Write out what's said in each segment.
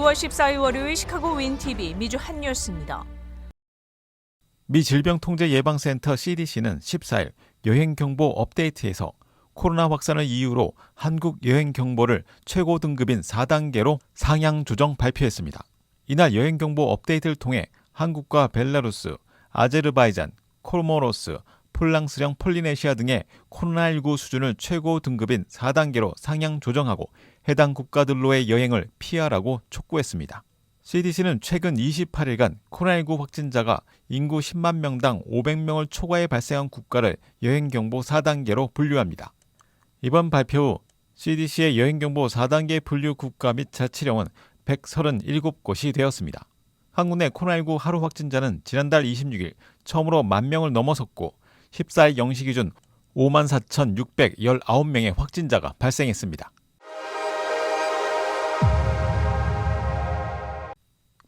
6월 14일 월요일 시카고 윈TV 미주 핫뉴스입니다. 미 질병통제예방센터 CDC는 14일 여행경보 업데이트에서 코로나 확산을 이유로 한국 여행경보를 최고 등급인 4단계로 상향 조정 발표했습니다. 이날 여행경보 업데이트를 통해 한국과 벨라루스, 아제르바이잔, 코모로스, 폴랑스령 폴리네시아 등의 코로나19 수준을 최고 등급인 4단계로 상향 조정하고 해당 국가들로의 여행을 피하라고 촉구했습니다. CDC는 최근 28일간 코로나19 확진자가 인구 10만 명당 500명을 초과해 발생한 국가를 여행경보 4단계로 분류합니다. 이번 발표 후 CDC의 여행경보 4단계 분류 국가 및 자치령은 137곳이 되었습니다. 한국 내 코로나19 하루 확진자는 지난달 26일 처음으로 10,000명을 넘어섰고 14일 0시 기준 54,619명의 확진자가 발생했습니다.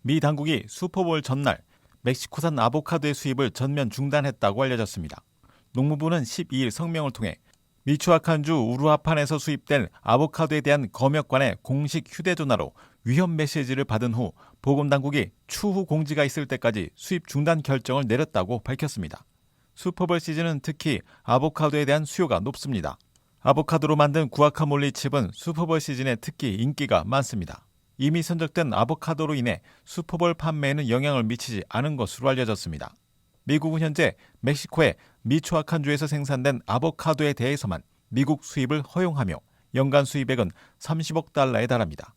미 당국이 슈퍼볼 전날 멕시코산 아보카도의 수입을 전면 중단했다고 알려졌습니다. 농무부는 12일 성명을 통해 미초아칸주 우루아판에서 수입된 아보카도에 대한 검역관의 공식 휴대전화로 위험 메시지를 받은 후 보건당국이 추후 공지가 있을 때까지 수입 중단 결정을 내렸다고 밝혔습니다. 슈퍼볼 시즌은 특히 아보카도에 대한 수요가 높습니다. 아보카도로 만든 구아카몰리 칩은 슈퍼볼 시즌에 특히 인기가 많습니다. 이미 선적된 아보카도로 인해 슈퍼볼 판매에는 영향을 미치지 않은 것으로 알려졌습니다. 미국은 현재 멕시코의 미초아칸주에서 생산된 아보카도에 대해서만 미국 수입을 허용하며 연간 수입액은 30억 달러에 달합니다.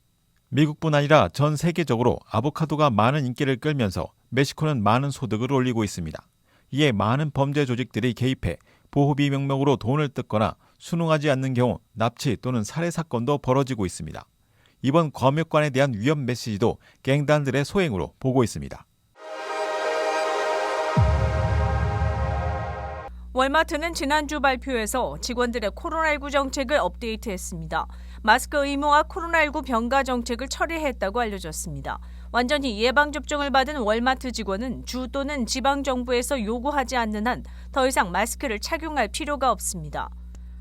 미국뿐 아니라 전 세계적으로 아보카도가 많은 인기를 끌면서 멕시코는 많은 소득을 올리고 있습니다. 이에 많은 범죄 조직들이 개입해 보호비 명목으로 돈을 뜯거나 순응하지 않는 경우 납치 또는 살해 사건도 벌어지고 있습니다. 이번 검역관에 대한 위험 메시지도 갱단들의 소행으로 보고 있습니다. 월마트는 지난주 발표에서 직원들의 코로나19 정책을 업데이트했습니다. 마스크 의무와 코로나19 병가 정책을 철회했다고 알려졌습니다. 완전히 예방접종을 받은 월마트 직원은 주 또는 지방정부에서 요구하지 않는 한 더 이상 마스크를 착용할 필요가 없습니다.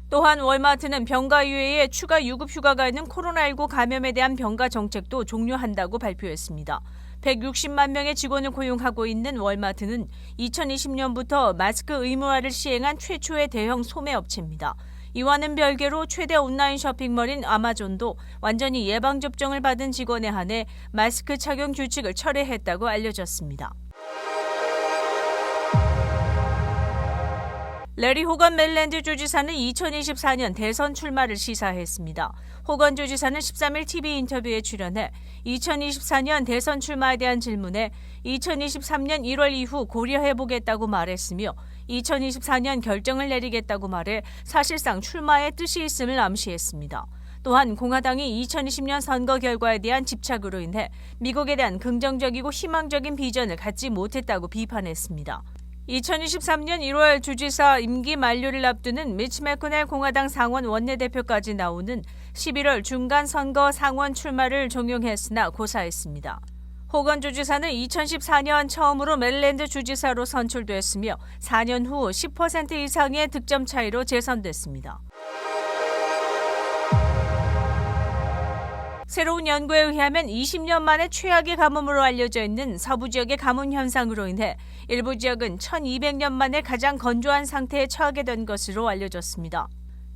또한 월마트는 병가 이외에 추가 유급 휴가가 있는 코로나19 감염에 대한 병가 정책도 종료한다고 발표했습니다. 160만 명의 직원을 고용하고 있는 월마트는 2020년부터 마스크 의무화를 시행한 최초의 대형 소매업체입니다. 이와는 별개로 최대 온라인 쇼핑몰인 아마존도 완전히 예방접종을 받은 직원에 한해 마스크 착용 규칙을 철회했다고 알려졌습니다. 레리 호건 메릴랜드 주지사는 2024년 대선 출마를 시사했습니다. 호건 주지사는 13일 TV 인터뷰에 출연해 2024년 대선 출마에 대한 질문에 2023년 1월 이후 고려해보겠다고 말했으며 2024년 결정을 내리겠다고 말해 사실상 출마에 뜻이 있음을 암시했습니다. 또한 공화당이 2020년 선거 결과에 대한 집착으로 인해 미국에 대한 긍정적이고 희망적인 비전을 갖지 못했다고 비판했습니다. 2023년 1월 주지사 임기 만료를 앞두는 미치 매코넬 공화당 상원 원내대표까지 나오는 11월 중간선거 상원 출마를 종용했으나 고사했습니다. 호건 주지사는 2014년 처음으로 메릴랜드 주지사로 선출됐으며 4년 후 10% 이상의 득점 차이로 재선됐습니다. 새로운 연구에 의하면 20년 만에 최악의 가뭄으로 알려져 있는 서부 지역의 가뭄 현상으로 인해 일부 지역은 1200년 만에 가장 건조한 상태에 처하게 된 것으로 알려졌습니다.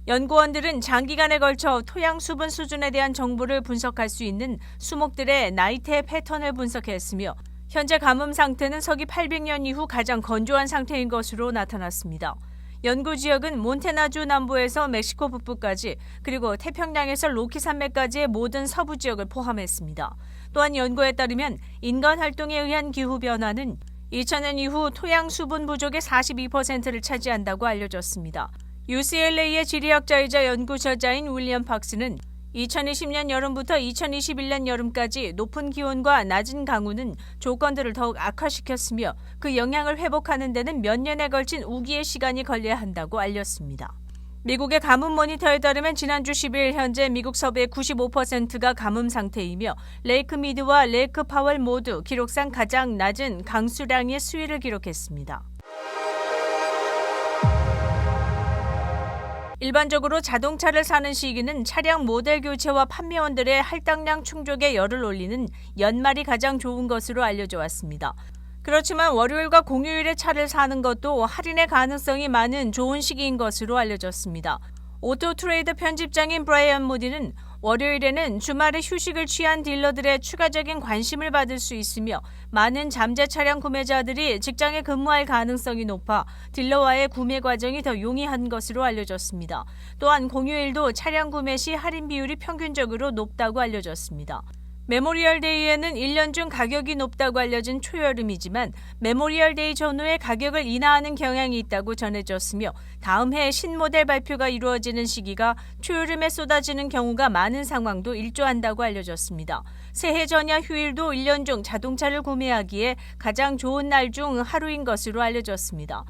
연구원들은 장기간에 걸쳐 토양 수분 수준에 대한 정보를 분석할 수 있는 수목들의 나이테 패턴을 분석했으며 현재 가뭄 상태는 서기 800년 이후 가장 건조한 상태인 것으로 나타났습니다. 연구 지역은 몬태나주 남부에서 멕시코 북부까지 그리고 태평양에서 로키 산맥까지의 모든 서부 지역을 포함했습니다. 또한 연구에 따르면 인간 활동에 의한 기후 변화는 2000년 이후 토양 수분 부족의 42%를 차지한다고 알려졌습니다. UCLA의 지리학자이자 연구저자인 윌리엄 박스는 2020년 여름부터 2021년 여름까지 높은 기온과 낮은 강우는 조건들을 더욱 악화시켰으며 그 영향을 회복하는 데는 몇 년에 걸친 우기의 시간이 걸려야 한다고 알렸습니다. 미국의 가뭄 모니터에 따르면 지난주 10일 현재 미국 서부의 95%가 가뭄 상태이며 레이크 미드와 레이크 파월 모두 기록상 가장 낮은 강수량의 수위를 기록했습니다. 일반적으로 자동차를 사는 시기는 차량 모델 교체와 판매원들의 할당량 충족에 열을 올리는 연말이 가장 좋은 것으로 알려져 왔습니다. 그렇지만 월요일과 공휴일에 차를 사는 것도 할인의 가능성이 많은 좋은 시기인 것으로 알려졌습니다. 오토트레이더 편집장인 브라이언 모디는 월요일에는 주말에 휴식을 취한 딜러들의 추가적인 관심을 받을 수 있으며 많은 잠재 차량 구매자들이 직장에 근무할 가능성이 높아 딜러와의 구매 과정이 더 용이한 것으로 알려졌습니다. 또한 공휴일도 차량 구매 시 할인 비율이 평균적으로 높다고 알려졌습니다. 메모리얼데이에는 1년 중 가격이 높다고 알려진 초여름이지만 메모리얼데이 전후에 가격을 인하하는 경향이 있다고 전해졌으며 다음 해 신모델 발표가 이루어지는 시기가 초여름에 쏟아지는 경우가 많은 상황도 일조한다고 알려졌습니다. 새해 전야 휴일도 1년 중 자동차를 구매하기에 가장 좋은 날 중 하루인 것으로 알려졌습니다.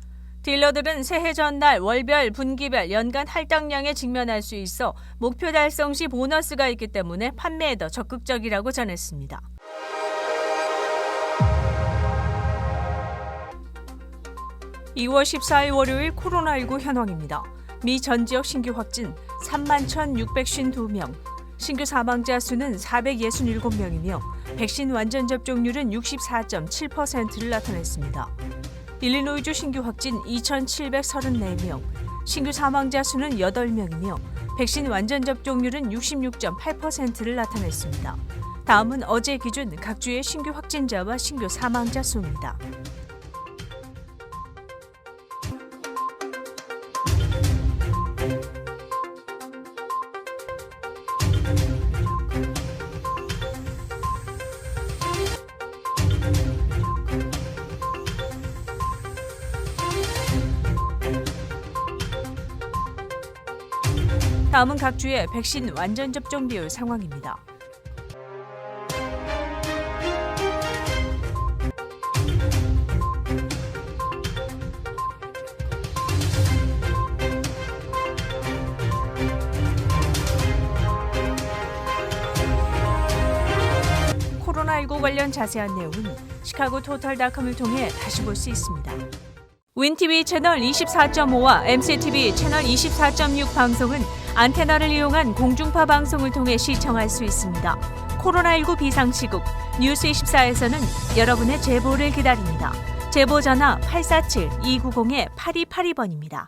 딜러들은 새해 전날 월별, 분기별, 연간 할당량에 직면할 수 있어 목표 달성 시 보너스가 있기 때문에 판매에 더 적극적이라고 전했습니다. (2월 14일) 월요일 코로나19 현황입니다. 미 전 지역 신규 확진 31,652명, 신규 사망자 수는 467명이며 백신 완전 접종률은 64.7%를 나타냈습니다. 일리노이주 신규 확진 2,734명, 신규 사망자 수는 8명이며 백신 완전 접종률은 66.8%를 나타냈습니다. 다음은 어제 기준 각 주의 신규 확진자와 신규 사망자 수입니다. 다음은 각 주의 백신 완전 접종 비율 상황입니다. 코로나19 관련 자세한 내용은 시카고 토탈닷컴을 통해 다시 볼 수 있습니다. 윈TV 채널 24.5와 MCTV 채널 24.6 방송은 안테나를 이용한 공중파 방송을 통해 시청할 수 있습니다. 코로나19 비상시국 뉴스24에서는 여러분의 제보를 기다립니다. 제보 전화 847-290-8282번입니다.